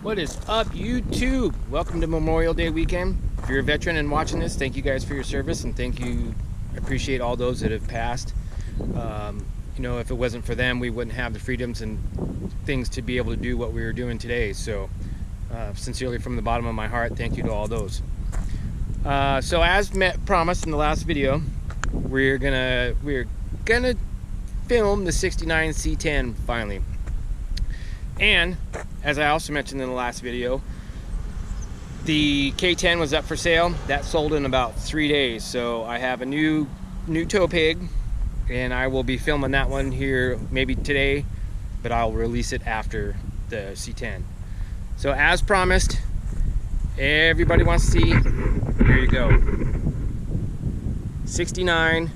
What is up, YouTube? Welcome to Memorial Day weekend. If you're a veteran and watching this, thank you guys for your service, and thank you. I appreciate all those that have passed. You know, if it wasn't for them, we wouldn't have the freedoms and things to be able to do what we are doing today. So sincerely, from the bottom of my heart, thank you to all those. So as promised in the last video, we're gonna film the '69 C10 finally. And as I also mentioned in the last video, the K10 was up for sale. That sold in about 3 days. So I have a new tow pig, and I will be filming that one here maybe today, but I'll release it after the C10. So as promised, everybody wants to see, here you go. '69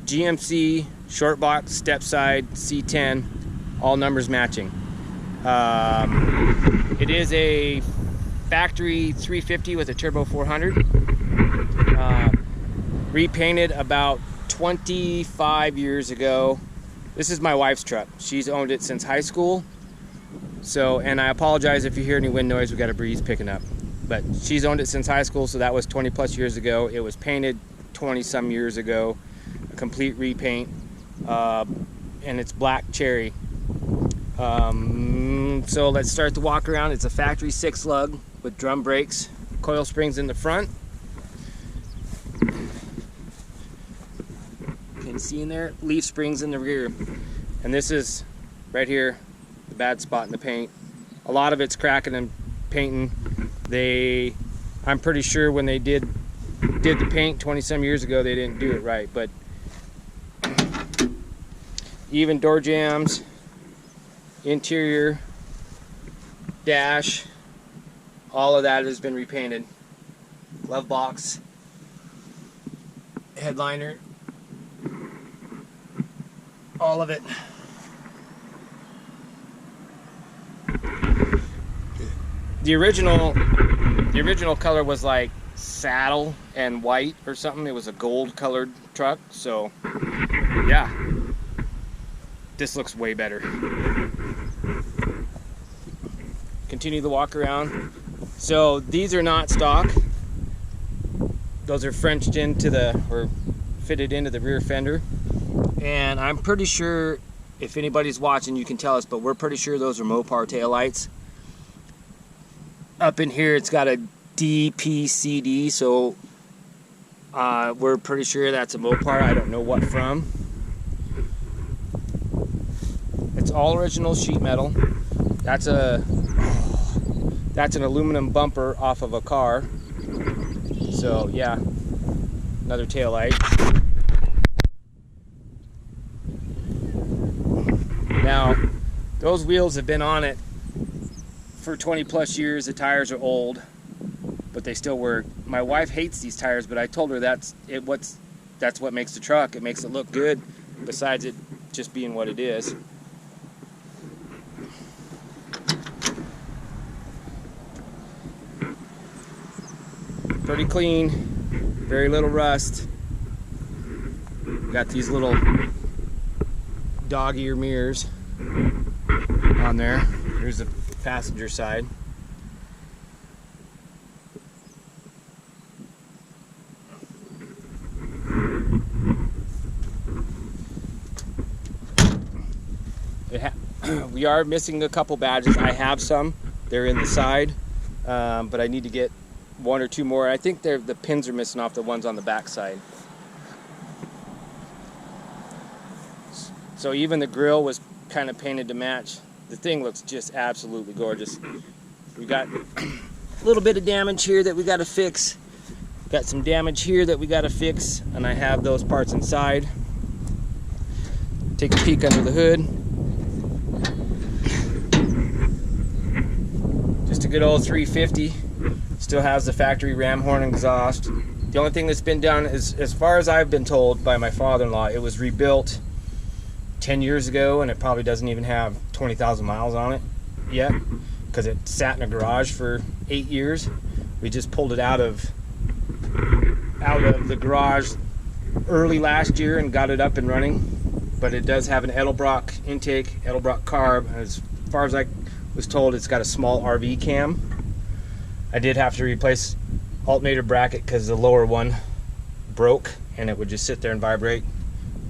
GMC shortbox step side C10, all numbers matching. It is a factory 350 with a turbo 400, repainted about 25 years ago. This is my wife's truck. She's owned it since high school. So, and I apologize if you hear any wind noise, we got a breeze picking up. But she's owned it since high school, so that was 20 plus years ago. It was painted 20 some years ago, a complete repaint, and it's black cherry. So let's start the walk around. It's a factory 6 lug with drum brakes, coil springs in the front. Can you see in there? Leaf springs in the rear. And this is right here, the bad spot in the paint. A lot of it's cracking and painting. I'm pretty sure when they did the paint 20 some years ago, they didn't do it right. But even door jambs, interior, dash, all of that has been repainted. Glove box, headliner, all of it. The original color was like saddle and white or something. It was a gold colored truck. So yeah, this looks way better. Continue the walk around. So these are not stock. Those are Frenched into or fitted into the rear fender. And I'm pretty sure, if anybody's watching, you can tell us, but we're pretty sure those are Mopar taillights. Up in here, it's got a DPCD, so we're pretty sure that's a Mopar. I don't know what from. It's all original sheet metal. That's an aluminum bumper off of a car. So yeah, another taillight. Now, those wheels have been on it for 20 plus years. The tires are old, but they still work. My wife hates these tires, but I told her that's what makes the truck. It makes it look good, besides it just being what it is. Pretty clean, very little rust. Got these little dog ear mirrors on there. Here's the passenger side. We are missing a couple badges. I have some. They're in the side, but I need to get 1 or 2 more. I think the pins are missing off the ones on the back side. So even the grill was kind of painted to match. The thing looks just absolutely gorgeous. We got a little bit of damage here that we got to fix. Got some damage here that we got to fix, and I have those parts inside. Take a peek under the hood. Just a good old 350. Still has the factory ram horn exhaust. The only thing that's been done is, as far as I've been told by my father-in-law, it was rebuilt 10 years ago, and it probably doesn't even have 20,000 miles on it yet, because it sat in a garage for 8 years. We just pulled it out of the garage early last year and got it up and running. But it does have an Edelbrock intake, Edelbrock carb. As far as Was told it's got a small RV cam. I did have to replace alternator bracket because the lower one broke and it would just sit there and vibrate.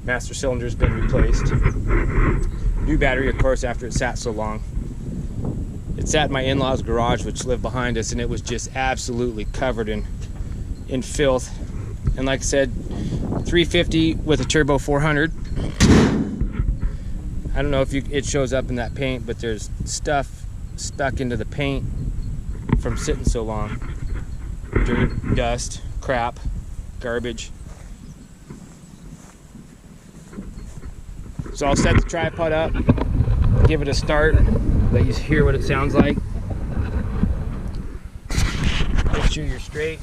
Master cylinder's been replaced. New battery, of course, after it sat so long. It sat in my in-laws' garage, which lived behind us, and it was just absolutely covered in filth. And like I said, 350 with a turbo 400. I don't know if it shows up in that paint, but there's stuff stuck into the paint from sitting so long. Dirt, dust, crap, garbage. So I'll set the tripod up, give it a start, let you hear what it sounds like. Make sure you're straight.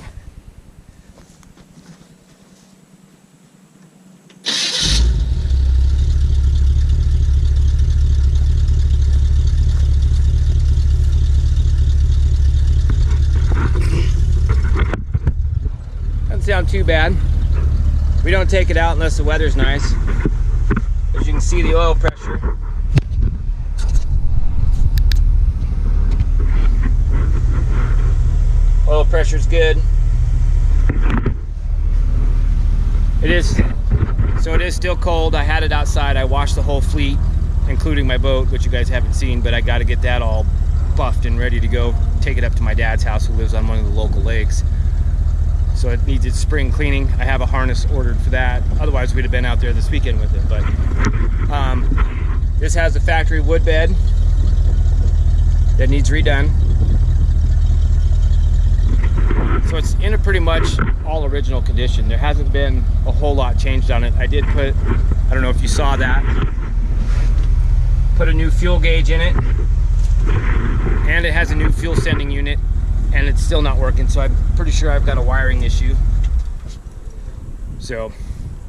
Doesn't sound too bad. We don't take it out unless the weather's nice. As you can see, the oil pressure. Oil pressure's good. It is still cold. I had it outside. I washed the whole fleet, including my boat, which you guys haven't seen, but I got to get that all buffed and ready to go. Take it up to my dad's house, who lives on one of the local lakes. So it needs its spring cleaning. I have a harness ordered for that. Otherwise, we'd have been out there this weekend with it. But this has a factory wood bed that needs redone. So it's in a pretty much all original condition. There hasn't been a whole lot changed on it. I did put, I don't know if you saw that, put a new fuel gauge in it, and it has a new fuel sending unit, and it's still not working, so I'm pretty sure I've got a wiring issue. So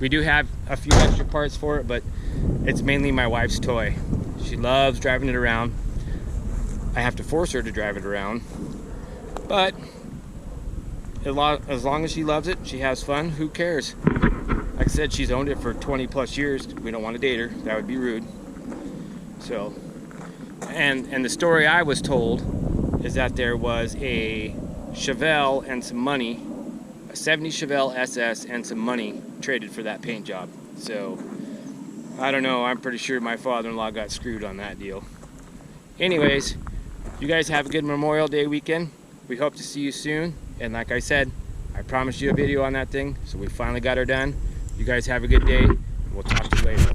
we do have a few extra parts for it, but it's mainly my wife's toy. She loves driving it around. I have to force her to drive it around, but as long as she loves it, she has fun, who cares? Like I said, she's owned it for 20 plus years. We don't want to date her, that would be rude. So, and the story I was told is that there was a Chevelle and some money, a 70 Chevelle SS and some money traded for that paint job. So I don't know, I'm pretty sure my father-in-law got screwed on that deal. Anyways, you guys have a good Memorial Day weekend. We hope to see you soon. And like I said, I promised you a video on that thing, so we finally got her done. You guys have a good day. We'll talk to you later.